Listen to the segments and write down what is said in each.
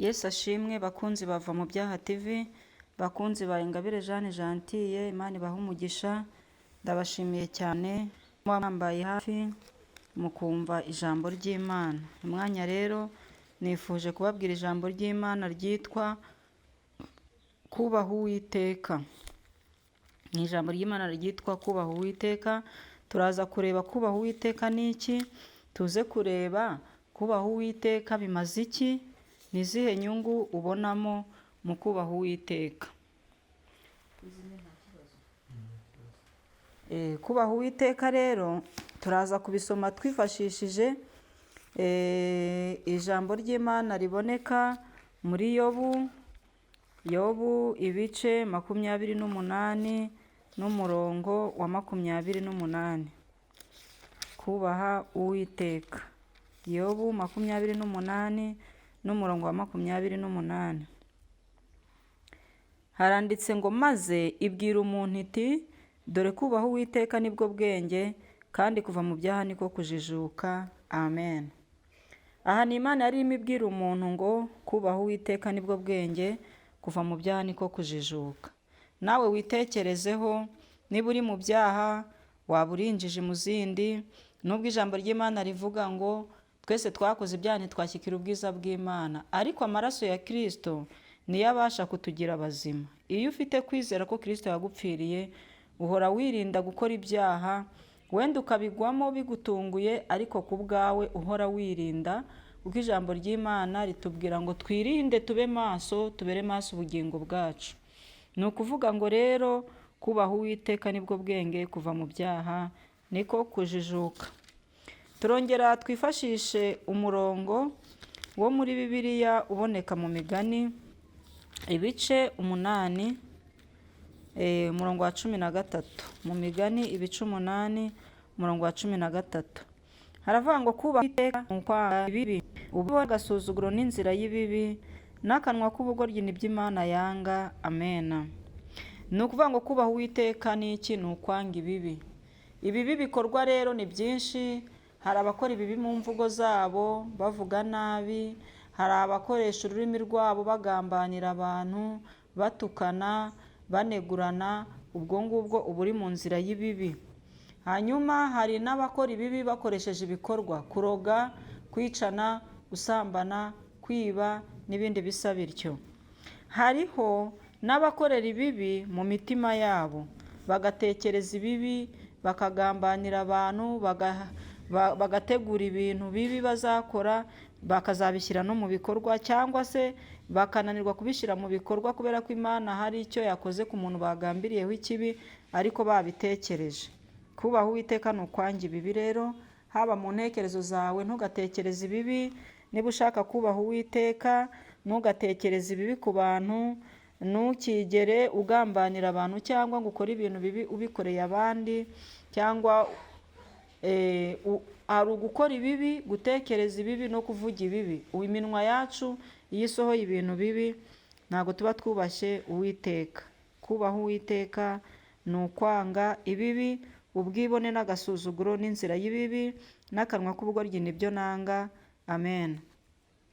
Yesu ashimwe bakunzi bava mu byaha TV, bakunzi ba Ingabire Jeanne Gentille, Imana ibaha umugisha. Ndabashimiye cyane mwambaye hafi mukumva ijambo ry'Imana. Umwanya rero nifuje kubabwira ijambo ry'Imana ryitwa kubaha Uwiteka. Ni ijambo ry'Imana ryitwa kubaha Uwiteka. Turaza kureba kubaha Uwiteka ni iki, tuze kureba kubaha Uwiteka bimaze iki, ni izihe nyungu ubonamo mu kubaha Uwiteka. Kubaha Uwiteka rero turaza kubisoma twifashishije ijambo ry'Imana riboneka muri Yobu ibice 28 n'umurongo wa 28. Kubaha Uwiteka. Yobu 28 n'umurongo wa 28. Haranditse ngo maze ibwira umuntu iti dore kubaha Uwiteka nibwo bwenge, kandi kuva mu byaha niko kujijuka. Amen. Aha ni Imana yari imibwira umuntu ngo kubaha Uwiteka nibwo bwenge, kuva mu byaha niko kujijuka. Nawe witekerezeho, niba uri mu byaha waba urinjije mu zindi, nubwo ijambo ry'Imana rivuga ngo twese twakoze ibyaha ntitwashyikira ubwiza bw'Imana, ariko amaraso ya Kristo niyo abasha kutugira bazima. Iyo ufite kwizera ko Kristo yagupfiriye, uhora wirinda gukora ibyaha, wenda ukabigwamo bigutunguye, ariko ku bwawe uhora wirinda, kuko ijambo ry'Imana ritubwira ngo twirinde tube maso, tubere maso ubugingo bwacu. Ni ukuvuga ngo rero kubaha Uwiteka nibwo bwenge, kuva mu byaha niko kujijuka. Turongera twifashishe umurongo wo muri Bibiliya uboneka mu Migani ibice 8 umurongo wa 13. Mu Migani ibice 8 umurongo wa 13 haravuga ngo kubaha Uwiteka nukwanga ibibi, ubwo agasuzuguro n'inzira y'ibibi, n'akanwa k'ubugoryi nibyo Imana yanga. Amen. Ni ukuvuga ngo kubaha Uwiteka ni iki? Ni ukwanga ibibi. Ibibi bikorwa rero ni byinshi. Hari abakora ibibi mu mvugo zabo bavuga nabi, hari abakoresha ururimi rwabo bagambanira abantu, batukana, banegurana, ubwo ngubwo uba uri mu nzira y'ibibi. Hanyuma hari n'abakora ibibi bakoresheje ibikorwa, kuroga, kwicana, gusambana, kwiba n'ibindi bisa bityo. Hariho n'abakorera ibibi mu mitima yabo, bagatekereza ibibi, bakagambanira abantu, bagategura ibintu bibi bazakora, bakazabishyira no mu bikorwa, cyangwa se bakananirwa kubishyira mu bikorwa kubera ko Imana hari icyo yakoze ku muntu bagambiriyeho ikibi, ariko babitekereje. Kubaha Uwiteka ni ukwanga ibibi rero, haba mu ntekerezo zawe ntugatekereze ibibi. Niba ushaka kubaha Uwiteka, ntugatekereze ibibi ku bantu, ntukigere ugambanira abantu cyangwa ngo ukore ibintu bibi ubikoreye abandi, cyangwa hari ugukora ibibi, gutekereza ibibi no kuvuga ibibi. Iminwa yacu iyo isohoye ibintu bibi ntabwo tuba twubashye Uwiteka. Kubaha Uwiteka ni ukwanga ibibi, ubwibone n'agasuzuguro n'inzira y'ibibi, n'akanwa k'ubugoryi nibyo nanga. Amen.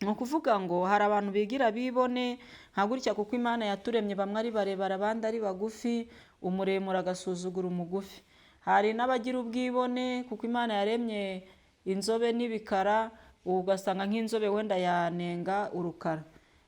Ni ukuvuga ngo hari abantu bigira bibone nka gutya, kuko Imana yaturemye bamwe ari barebare abandi ari bagufi, umuremure agasuzugura umugufi. Hari n'abagira ubwibone kuko Imana yaremye inzobe n'ibikara, ugasanga nk'inzobe wenda yanenga urukara.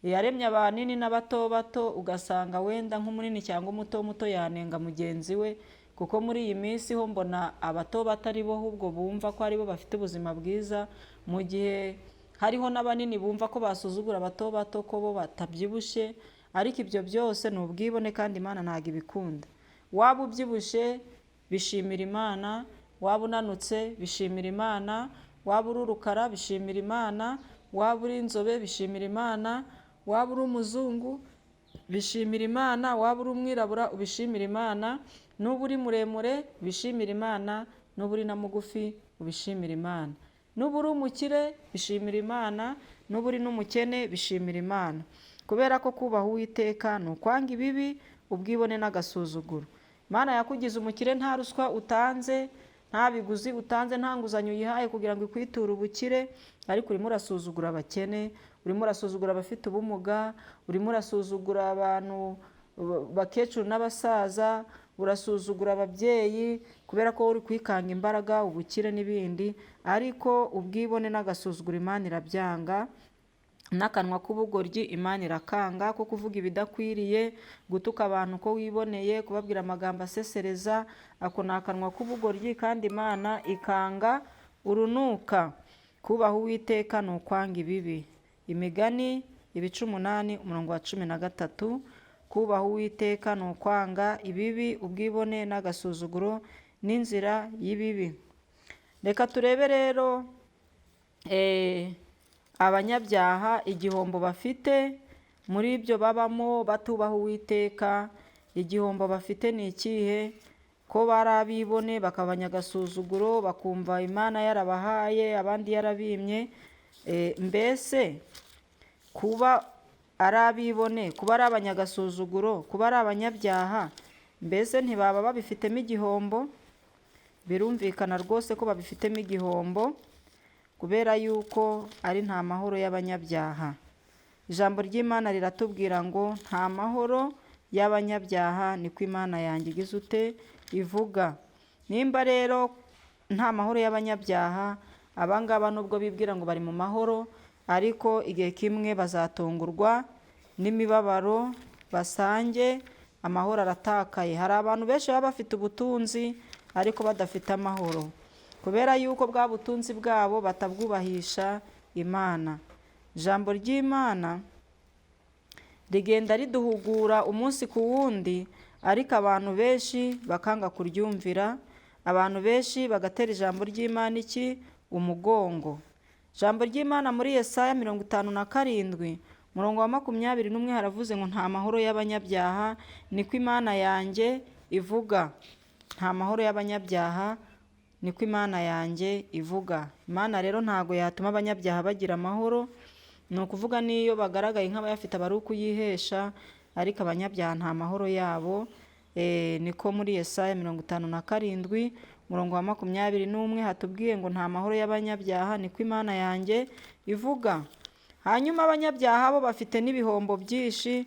Yaremye abanini n'abato bato, ugasanga wenda nk'umunini cyangwa umuto yanenga mugenzi we, kuko muri iyi minsi ho mbona abato batari bo ahubwo bumva ko ari bo bafite ubuzima bwiza, mu gihe hariho n'abanini bumva ko basuzugura abato bato ko bo batabyibushye. Ariko ibyo byose ni ubwibone kandi Imana ntabwo ibikunda. Waba ubyibushye bishimira Imana, waba unanutse bishimira Imana, waba uri urukara bishimira Imana, waba uri inzobe bishimira Imana, waba uri umuzungu bishimira Imana, waba uri umwirabura ubishimira Imana, nuba uri muremure bishimira Imana, nuba uri na mugufi ubishimira Imana, nuba uri umukire bishimira Imana, nuba uri n'umukene bishimira Imana. Kubera ko kubaha Uwiteka ni ukwanga ibibi, ubwibone n'agasuzuguro. Imana yakugize umukire nta ruswa utanze, nta biguzi utanze, nta nguzanyo uyihaye kugira ngo ikwiture ubukire, ariko urimo urasuzugura abakene, urimo urasuzugura abafite ubumuga, urimo urasuzugura abantu bakecuru n'abasaza, urasuzugura ababyeyi kubera ko uri kwikanga imbaraga, ubukire n'ibindi. Ariko ubwibone n'agasuzuguro Imana irabyanga, n'akanwa k'ubugoryi Imana irakanga, ko kuvuga ibidakwiriye, gutuka abantu ko wiboneye, kubabwira amagambo asesereza, ako ni akanwa k'ubugoryi kandi Imana ikanga urunuka. Kubaha Uwiteka ni ukwanga ibibi. Imigani 8:13. Kubaha Uwiteka ni ukwanga ibibi, ubwibone n'agasuzuguro n'inzira y'ibibi. Reka turebe rero abanyabyaha igihombo bafite muri ibyo babamo batubaha Uwiteka. Igihombo bafite ni ikihe? Ko bari abibone bakaba abanyagasuzuguro, bakumva Imana yarabahaye abandi yarabimye. Mbese kuba ari abibone, kuba ari abanyagasuzuguro, kuba ari abanyabyaha, mbese ntibaba babifitemo igihombo? Birumvikana rwose ko babifitemo igihombo, kubera yuko ari nta mahoro y'abanyabyaha. Ijambo ry'Imana riratubwira ngo nta mahoro y'abanyabyaha, niko Imana yanjye igize ute ivuga. Nimba rero nta mahoro y'abanyabyaha, abangaba nubwo bibwira ngo bari mu mahoro, ariko igihe kimwe bazatungurwa n'imibabaro, basange amahoro aratakaye. Hari abantu benshi baba bafite ubutunzi ariko badafite amahoro, kubera yuko bwa butunzi bwabo batabwubahisha Imana. Ijambo ry'Imana rigenda riduhugura umunsi ku wundi, ariko abantu benshi bakanga kuryumvira, abantu benshi bagatera ijambo ry'Imana umugongo. Ijambo ry'Imana muri Yesaya 57:21 haravuze ngo nta mahoro y'abanyabyaha, niko Imana yanjye ivuga. Nta mahoro y'abanyabyaha, niko Imana yanjye ivuga. Imana rero ntago yatuma abanyabyaha bagira amahoro, ni ukuvuga n'iyo bagaragaye nk'abayafite aba ari ukuyihesha, ariko abanyabyaha nta mahoro yabo. Niko muri Yesaya 57:21 hatubwiye ngo nta mahoro y'abanyabyaha, niko Imana yanjye ivuga. Hanyuma abanyabyaha bo bafite n'ibihombo byinshi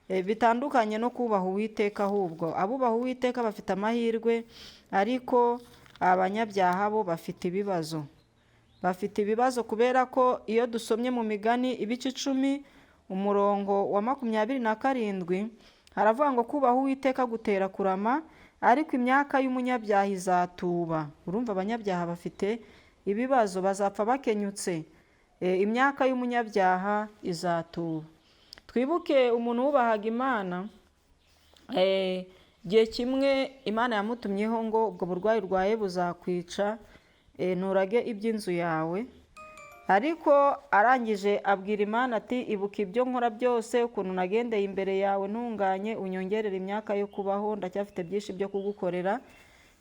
bitandukanye no kubaha Uwiteka. Ahubwo abubaha Uwiteka bafite amahirwe, ariko abanyabyaha bo bafite ibibazo. Bafite ibibazo kubera ko iyo dusomye mu Migani 10:27 haravuga ngo kubaha Uwiteka gutera kurama, ariko imyaka y'umunyabyaha izatuba. Urumva abanyabyaha bafite ibibazo, bazapfa bakenyutse. Imyaka y'umunyabyaha izatuba. Twibuke umuntu wubahaga Imana, igihe kimwe Imana yamutumyeho ngo ubwo burwayi urwaye buzakwica, nturage iby'inzu yawe. Ariko arangije abwira Imana ati ibuka ibyo nkora byose, ukuntu nagendeye imbere yawe ntunganye, unyongerera imyaka yo kubaho, ndacyafite byinshi byo kugukorera.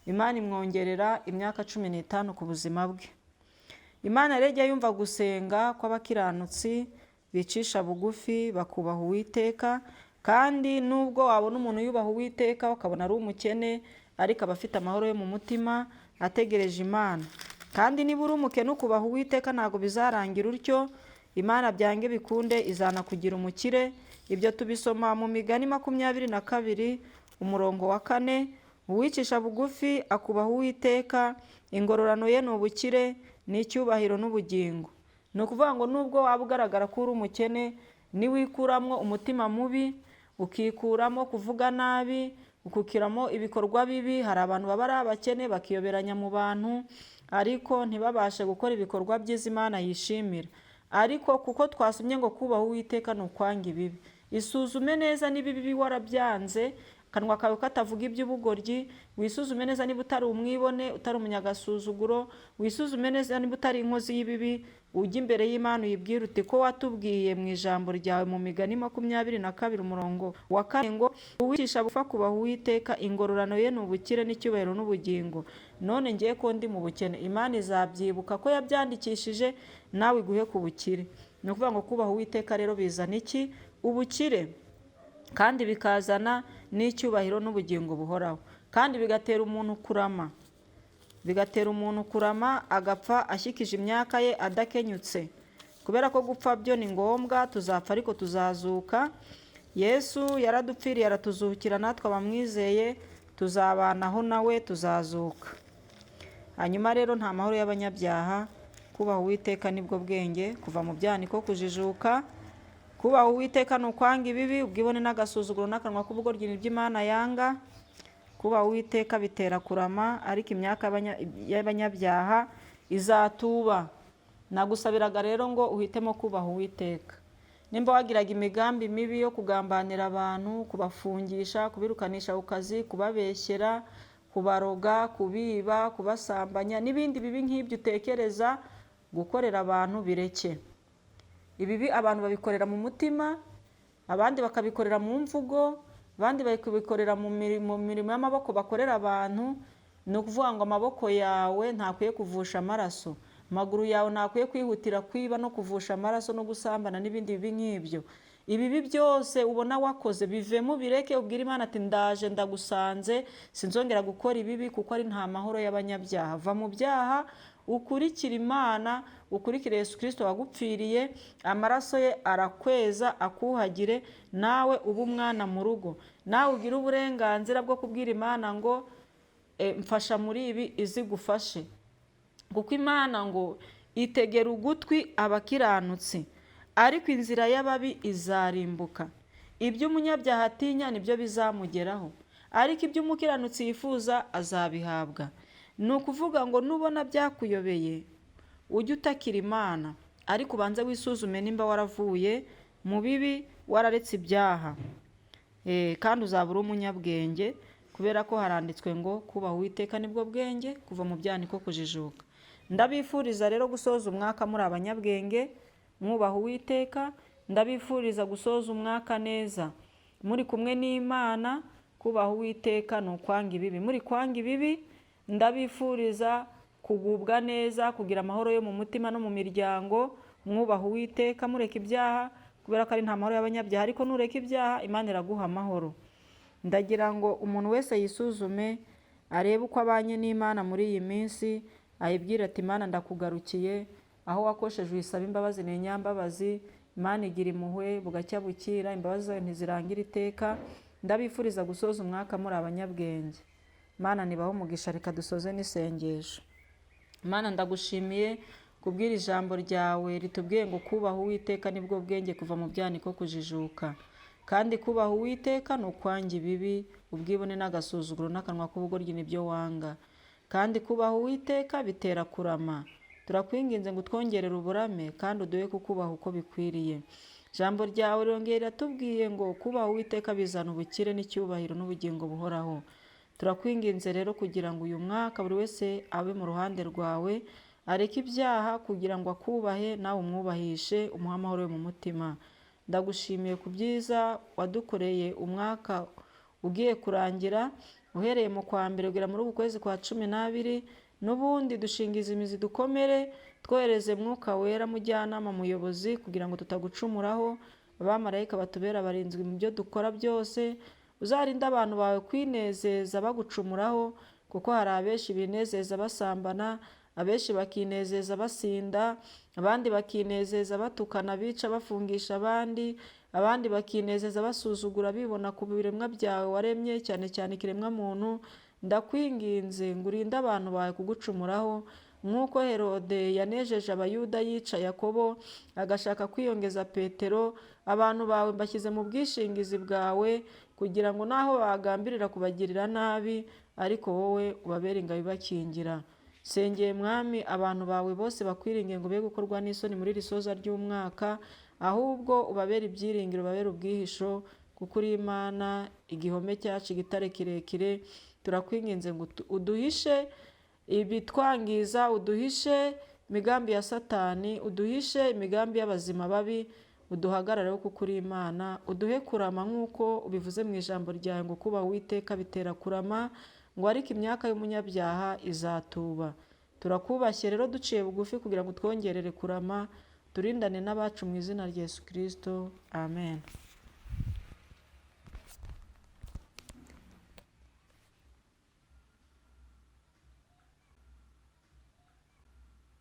Imana imwongerera imyaka 15 ku buzima bwe. Imana rero ijya yumva gusenga kw'abakiranutsi bicisha bugufi bakubaha Uwiteka. Kandi nubwo wabona umuntu yubaha Uwiteka ukabona ari umukene, ariko aba afite amahoro yo mu mutima ategereje Imana. Kandi niba uri umukene ukubaha Uwiteka ntabwo bizarangira utyo. Imana byange bikunde izanakugira umukire. Ibyo tubisoma mu Migani 22:4. Uwicisha bugufi akubaha Uwiteka, ingororano ye ni ubukire n'icyubahiro n'ubugingo. Ni ukuvuga ngo nubwo waba ugaragara ko uri umukene, niwikuramo umutima mubi, ukikuramo kuvuga nabi, ukukiramo ibikorwa bibi. Hari abantu baba ari abakene bakiyoberanya mu bantu, ariko ntibabashe gukora ibikorwa byiza Imana yishimira. Ariko kuko twasomye ngo kubaha Uwiteka ni ukwanga ibibi, isuzume neza niba ibibi warabyanze, akanwa kawe katavuga iby'ubugoryi. Wisuzume neza niba utari umwibone, utari umunyagasuzuguro. Wisuzume neza niba utari inkozi y'ibibi. Ujye imbere y'Imana uyibwire uti ko watubwiye mu ijambo ryawe mu Migani 22:4 ngo uwicisha bugufi akubaha Uwiteka, ingororano ye ni ubukire n'icyubahiro n'ubugingo. None ngiye ko ndi mu bukene, Imana izabyibuka ko yabyandikishije, nawe iguhe ku bukire. Ni ukuvuga ngo kubaha Uwiteka rero bizana iki? Ubukire, kandi bikazana n'icyubahiro n'ubugingo buhoraho, kandi bigatera umuntu kurama. bigatera umuntu kurama agapfa ashyikije imyaka ye adakenyutse. Kubera ko gupfa byo ni ngombwa, tuzapfa ariko tuzazuka. Yesu yaradupfiriye aratuzukira, natwe abamwizeye tuzabanaho nawe, tuzazuka. Hanyuma rero nta mahoro y'abanyabyaha. Kubaha Uwiteka nibwo bwenge, kuva mu byaha niko kujijuka. Kubaha Uwiteka ni ukwanga ibibi, ubwibone n'agasuzuguro n'akanwa k'ubugoryi nibyo Imana yanga. Kubaha Uwiteka bitera kurama, ariko imyaka y'abanyabyaha izatuba. Nagusabiraga rero ngo uhitemo kubaha Uwiteka. Nimba wagiraga imigambi mibi yo kugambanira abantu, kubafungisha, kubirukanisha ku kazi, kubabeshyera, kubaroga, kubiba, kubasambanya n'ibindi bibi nk'ibyo utekereza gukorera abantu, bireke. Ibibi abantu babikorera mu mutima, abandi bakabikorera mu mvugo, abandi bakabikorera mu mirimo y'amaboko bakorera abantu. Ni ukuvuga ngo amaboko yawe ntakwiye kuvusha amaraso, amaguru yawe ntakwiye kwihutira kwiba no kuvusha amaraso no gusambana n'ibindi bibi nk'ibyo. Ibibi byose ubona wakoze bivemo, bireke, ubwire Imana ati ndaje ndagusanze, sinzongera gukora ibibi, kuko ari nta mahoro y'abanyabyaha. Va mu byaha, ukurikire Imana, ukurikire Yesu Kristo wagupfiriye, amaraso ye arakweza akuhagire, nawe ube umwana mu rugo. Nawe ugire uburenganzira bwo kubwira Imana ngo mfasha muri ibi, izigufashe. Kuko Imana ngo itegera ugutwi abakiranutsi, ariko inzira y'ababi izarimbuka. Ibyo umunyabyaha atinya nibyo bizamugeraho, ariko ibyo umukiranutsi yifuza azabihabwa. Ni ukuvuga ngo nubona byakuyobeye ujye utakira Imana, ariko ubanze wisuzume nimba waravuye mu bibi, wararetse ibyaha. Kandi uzaba uri umunyabwenge, kubera ko haranditswe ngo kubaha Uwiteka nibwo bwenge, kuva mu byaha niko kujijuka. Ndabifuriza rero gusoza umwaka muri abanyabwenge, mwubaha Uwiteka. Ndabifuriza gusoza umwaka neza muri kumwe n'Imana. Kubaha Uwiteka ni ukwanga ibibi. Muri kwanga ibibi, ndabifuriza kugubwa neza, kugira amahoro yo mu mutima no mu miryango. Mwubaha Uwiteka, mureka ibyaha, kubera ko ari nta mahoro y'abanyabyaha, ariko nureka ibyaha Imana iraguha amahoro. Ndagira ngo umuntu wese yisuzume, arebe uko abanye n'Imana muri iyi minsi, ayibwire ati Imana ndakugarukiye, aho wakosheje uyisaba imbabazi ni inyambabazi. Imana igira impuhwe bugacya bukira, imbabazi zayo ntizirangira iteka. Ndabifuriza gusoza umwaka muri abanyabwenge. Imana nibaho umugisha. Reka dusoze n'isengesho. Imana ndagushimiye kubwira ijambo ryawe ritubwiye ngo kubaha Uwiteka nibwo bwenge, kuva mu byaha niko kujijuka. Kandi kubaha Uwiteka ni ukwanga ibibi, ubwibone n'agasuzuguro n'akanwa k'ubugoryi nibyo wanga. Kandi kubaha Uwiteka bitera kurama. Turakwinginze ngo twongerere uburame, kandi uduhe kukubaha uko bikwiriye. Ijambo ryawe rirongera riratubwiye ngo kubaha Uwiteka bizana ubukire n'icyubahiro n'ubugingo buhoraho. Turakwinginze rero kugira ngo uyu mwaka buri wese abe mu ruhande rwawe, areke ibyaha kugira ngo akubahe, nawe umwubahishe, umuhe amahoro yo mu mutima. Ndagushimiye ku byiza wadukoreye umwaka ugiye kurangira, uhereye mu kwa mbere ugera muri uku kwezi kwa 12. N'ubundi dushingiza imizi dukomere, twohereze Mwuka Wera mujyanama muyobozi, kugira ngo tutagucumuraho. Abamarayika batubera abarinzwi mu byo dukora byose. Uzarinde abantu bawe kwinezeza bagucumuraho, kuko hari abenshi binezeza basambana, abenshi bakinezeza basinda, abandi bakinezeza batukana, bica, bafungisha abandi, abandi bakinezeza basuzugura, bibona ku biremwa byawe waremye, cyane cyane ikiremwa muntu. Ndakwinginze ngo urinde abantu bawe kugucumuraho, nk'uko Herode yanejeje abayuda yica Yakobo, agashaka kwiyongeza Petero. Abantu bawe mbashyize mu bwishingizi bwawe, kugira ngo naho bagambirira kubagirira nabi, ariko wowe ubabere ingabo ibakingira. Sengeye Mwami abantu bawe bose bakwiringiye ngo be gukorwa n'isoni muri iri soza ry'umwaka, ahubwo ubabere ibyiringiro, ubabere ubwihisho, kuko uri Imana, igihome cyacu, igitare kirekire. Turakwinginze ngo uduhishe ibitwangiza, uduhishe imigambi ya Satani, uduhishe imigambi y'abazima babi, uduhagarareho kuko uri Imana. Uduhe kurama nk'uko ubivuze mu ijambo ryawe ngo kubaha Uwiteka bitera kurama, ngo ariko imyaka y'umunyabyaha izatuba. Turakubashye rero duciye bugufi kugira ngo twongerere kurama, turindane n'abacu mu izina rya Yesu Kristo. Amen.